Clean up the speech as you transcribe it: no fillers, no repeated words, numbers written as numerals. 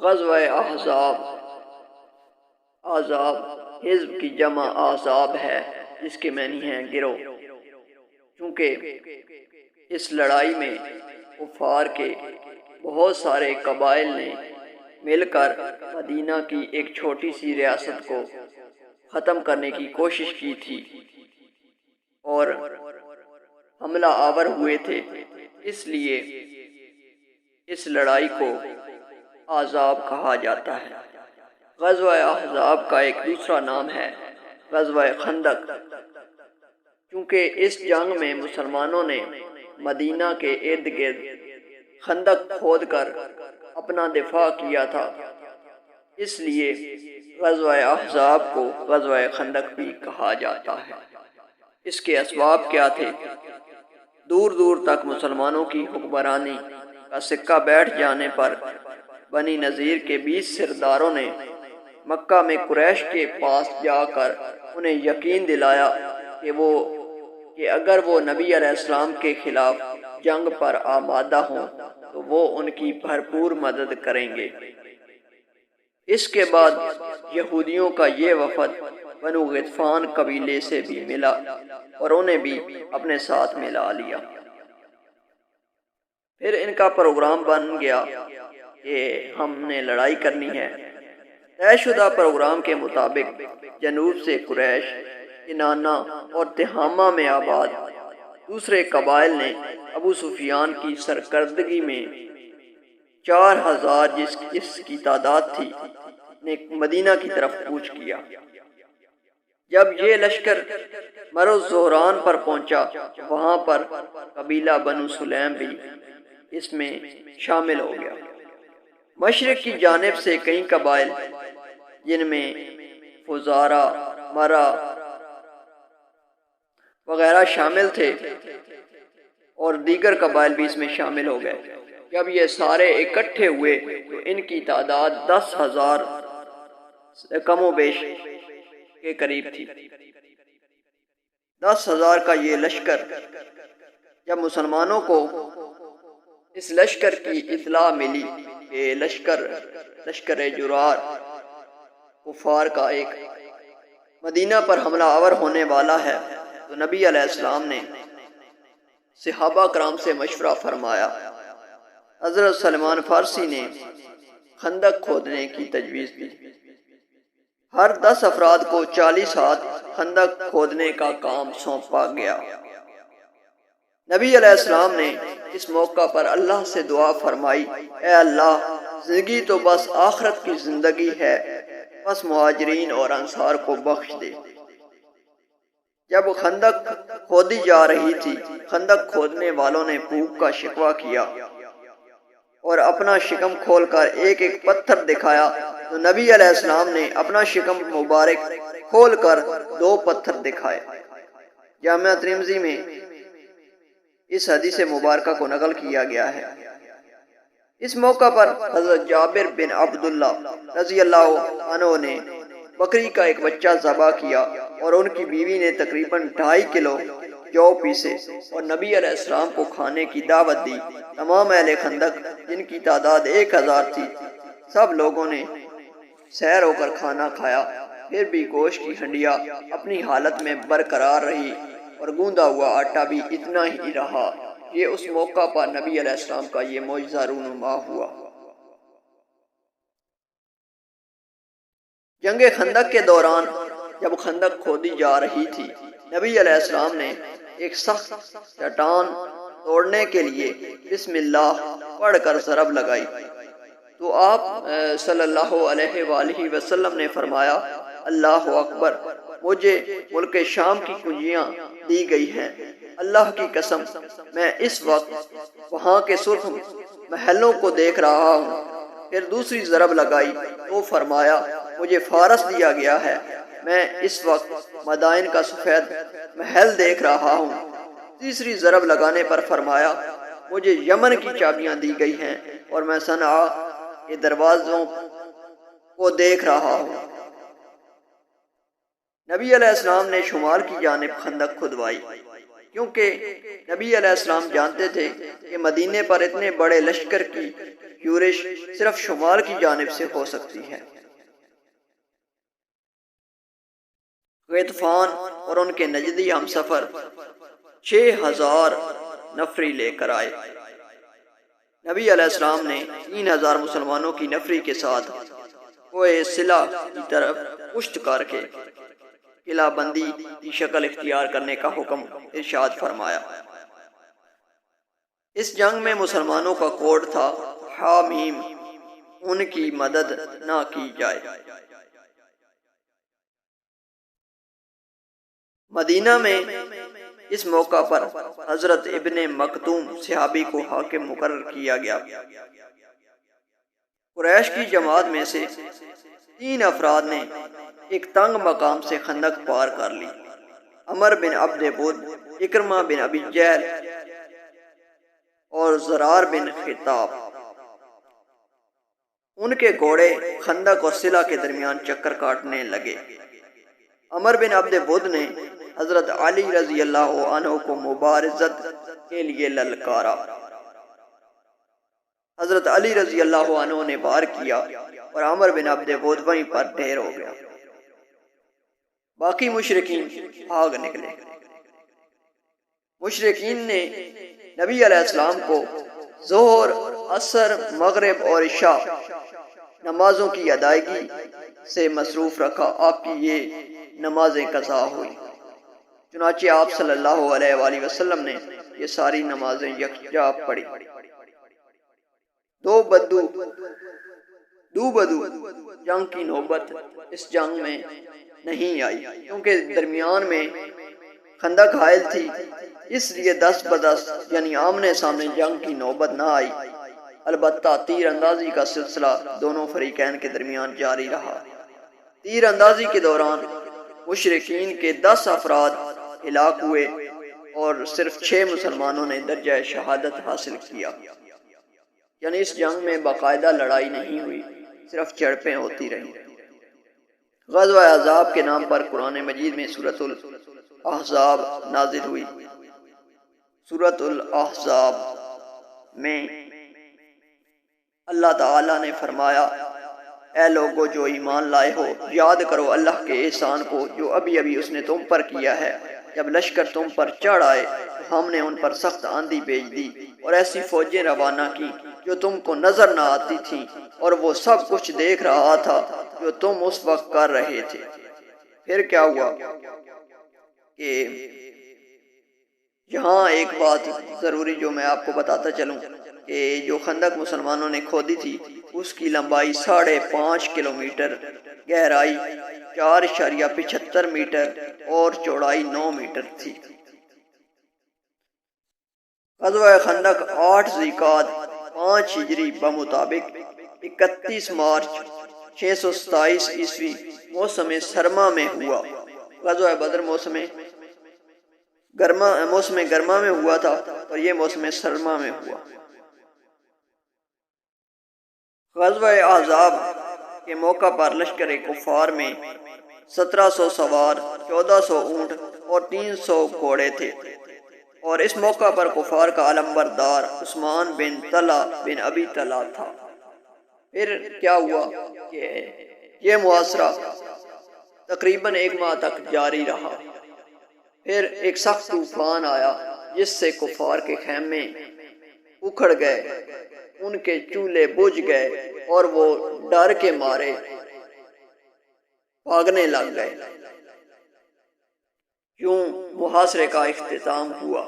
غزوہ احزاب، احزاب حزب کی جمع احزاب ہے، جس کے معنی ہیں گروہ۔ چونکہ اس لڑائی میں کفار کے بہت سارے قبائل نے مل کر مدینہ کی ایک چھوٹی سی ریاست کو ختم کرنے کی کوشش کی تھی اور حملہ آور ہوئے تھے، اس لیے اس لڑائی کو احزاب کہا جاتا ہے۔ غزوہ احزاب کا ایک دوسرا نام ہے غزوہ خندق، چونکہ اس جنگ میں مسلمانوں نے مدینہ کے ارد گرد خندق کھود کر اپنا دفاع کیا تھا، اس لیے غزوہ احزاب کو غزوہ خندق بھی کہا جاتا ہے۔ اس کے اسباب کیا تھے؟ دور دور تک مسلمانوں کی حکمرانی کا سکہ بیٹھ جانے پر بنی نذیر کے 20 سرداروں نے مکہ میں قریش کے پاس جا کر انہیں یقین دلایا کہ اگر وہ نبی علیہ السلام کے خلاف جنگ پر آمادہ ہوں تو وہ ان کی بھرپور مدد کریں گے۔ اس کے بعد یہودیوں کا یہ وفد بنو غطفان قبیلے سے بھی ملا اور انہیں بھی اپنے ساتھ ملا لیا۔ پھر ان کا پروگرام بن گیا کہ ہم نے لڑائی کرنی ہے۔ طے شدہ پروگرام کے مطابق جنوب سے قریش، کنانہ اور تہامہ میں آباد دوسرے قبائل نے ابو سفیان کی سرکردگی میں 4000 جس کی تعداد تھی نے مدینہ کی طرف کوچ کیا۔ جب یہ لشکر مرو زہران پر پہنچا، وہاں پر قبیلہ بنو سلیم بھی اس میں شامل ہو گیا۔ مشرق کی جانب سے کئی قبائل جن میں فزارہ، مرہ وغیرہ شامل تھے اور دیگر قبائل بھی اس میں شامل ہو گئے۔ جب یہ سارے اکٹھے ہوئے تو ان کی تعداد 10,000 کم و بیش کے قریب تھی۔ 10,000 کا یہ لشکر، جب مسلمانوں کو اس لشکر کی اطلاع ملی کہ لشکر جرار کفار کا ایک مدینہ پر حملہ آور ہونے والا ہے، تو نبی علیہ السلام نے صحابہ کرام سے مشورہ فرمایا۔ حضرت سلمان فارسی نے خندق کھودنے کی تجویز دی۔ ہر 10 افراد کو 40 ہاتھ خندق کھودنے کا کام سونپا گیا۔ نبی علیہ السلام نے اس موقع پر اللہ سے دعا فرمائی، اے اللہ، زندگی تو بس آخرت کی زندگی ہے، بس مہاجرین اور انصار کو بخش دے۔ جب خندق کھودی جا رہی تھی، خندق کھودنے والوں نے بھوک کا شکوہ کیا اور اپنا شکم کھول کر ایک ایک پتھر دکھایا، تو نبی علیہ السلام نے اپنا شکم مبارک کھول کر 2 پتھر دکھائے۔ جامعہ ترمذی میں اس حدیث مبارکہ کو نقل کیا گیا ہے۔ اس موقع پر حضرت جابر بن عبداللہ رضی اللہ عنہ نے بکری کا ایک بچہ ذبح کیا اور ان کی بیوی نے تقریباً 2.5 کلو جو پیسے اور نبی علیہ السلام کو کھانے کی دعوت دی۔ تمام اہل خندق، جن کی تعداد 1000 تھی، سب لوگوں نے سیر ہو کر کھانا کھایا، پھر بھی گوشت کی ہنڈیاں اپنی حالت میں برقرار رہی اور گوندا ہوا آٹا بھی اتنا ہی رہا۔ یہ اس موقع پر نبی علیہ السلام کا یہ معجزہ رونما ہوا۔ جنگ خندق کے دوران جب خندق کھودی جا رہی تھی، نبی علیہ السلام نے ایک سخت چٹان توڑنے کے لیے بسم اللہ پڑھ کر ضرب لگائی، تو آپ صلی اللہ علیہ وآلہ وسلم نے فرمایا، اللہ اکبر، مجھے ملک شام کی کنجیاں دی گئی ہیں، اللہ کی قسم میں اس وقت وہاں کے سرخ محلوں کو دیکھ رہا ہوں۔ پھر دوسری ضرب لگائی تو فرمایا، مجھے فارس دیا گیا ہے، میں اس وقت مدائن کا سفید محل دیکھ رہا ہوں۔ تیسری ضرب لگانے پر فرمایا، مجھے یمن کی چابیاں دی گئی ہیں اور میں صنعاء کے دروازوں کو دیکھ رہا ہوں۔ نبی علیہ السلام نے شمال کی جانب خندق کھدوائی۔ کیونکہ نبی علیہ السلام جانتے تھے کہ مدینے پر اتنے بڑے لشکر کی یورش صرف شمال کی جانب سے ہو سکتی ہے۔ غطفان اور ان کے نجدی ہم سفر 6000 نفری لے کر آئے۔ نبی علیہ السلام نے 3000 مسلمانوں کی نفری کے ساتھ کوہ صلہ کی طرف پشت کر کے قلعہ بندی کی شکل اختیار کرنے کا حکم ارشاد فرمایا۔ اس جنگ میں مسلمانوں کا کوڈ تھا حامیم، ان کی مدد نہ کی جائے۔ مدینہ میں اس موقع پر حضرت ابن مکتوم صحابی کو حاکم مقرر کیا گیا۔ قریش کی جماعت میں سے 3 افراد نے ایک تنگ مقام سے خندق پار کر لی۔ عمر بن عبد بود، اکرمہ بن ابی جہل اور زرار بن خطاب۔ ان کے گھوڑے خندق اور صلہ کے درمیان چکر کاٹنے لگے۔ عمر بن عبد بود نے حضرت علی رضی اللہ عنہ کو مبارزت کے لیے للکارا۔ حضرت علی رضی اللہ عنہ نے وار کیا اور عمر بن عبد بود وہیں پر ڈھیر ہو گیا۔ باقی مشرکین بھاگ نکلے۔ مشرکین نے نبی علیہ السلام کو ظہر، عصر، مغرب اور عشاء نمازوں کی ادائیگی سے مصروف رکھا۔ آپ کی یہ نمازیں قضا ہوئی۔ چنانچہ آپ صلی اللہ علیہ وآلہ وسلم نے یہ ساری نمازیں یکجا پڑھی۔ دو بدو جنگ کی نوبت اس جنگ میں نہیں آئی، کیونکہ درمیان میں خندق حائل تھی، اس لیے 10 ب10 یعنی آمنے سامنے جنگ کی نوبت نہ آئی۔ البتہ تیر اندازی کا سلسلہ دونوں فریقین کے درمیان جاری رہا۔ تیر اندازی کے دوران مشرکین کے 10 افراد ہلاک ہوئے اور صرف 6 مسلمانوں نے درجہ شہادت حاصل کیا۔ یعنی اس جنگ میں باقاعدہ لڑائی نہیں ہوئی، صرف جھڑپیں ہوتی رہیں۔ غزوہ احزاب کے نام پر قرآن مجید میں سورۃ الاحزاب نازل ہوئی۔ سورۃ الاحزاب میں اللہ تعالیٰ نے فرمایا، اے لوگو جو ایمان لائے ہو، یاد کرو اللہ کے احسان کو جو ابھی ابھی اس نے تم پر کیا ہے۔ جب لشکر تم پر چڑھ آئے تو ہم نے ان پر سخت آندھی بھیج دی اور ایسی فوجیں روانہ کی جو تم کو نظر نہ آتی تھیں، اور وہ سب کچھ دیکھ رہا تھا جو تم اس وقت کر رہے تھے۔ پھر کیا ہوا کہ یہاں ایک بات ضروری جو میں آپ کو بتاتا چلوں کہ جو خندق مسلمانوں نے کھودی تھی اس کی لمبائی 5.5 کلومیٹر، گہرائی 4.75 میٹر اور چوڑائی 9 میٹر تھی۔ غزوہ خندق 8 ذی-القعدہ 5 ہجری بمطابق 31 مارچ 627 عیسوی موسم سرما میں ہوا۔ غزوہ بدر موسم گرما میں ہوا تھا اور یہ موسم سرما میں ہوا۔ غزوہ احزاب کے موقع پر لشکر کفار میں 1700 سوار، 1400 اونٹ اور 300 گھوڑے تھے، اور اس موقع پر کفار کا علمبردار عثمان بن طلحہ بن ابی طلحہ تھا۔ پھر کیا ہوا کہ یہ محاصرہ تقریباً 1 ماہ تک جاری رہا۔ پھر ایک سخت طوفان آیا جس سے کفار کے خیمے اکھڑ گئے، ان کے چولہے بجھ گئے اور وہ ڈر کے مارے بھاگنے لگ گئے۔ یوں محاصرے کا اختتام ہوا۔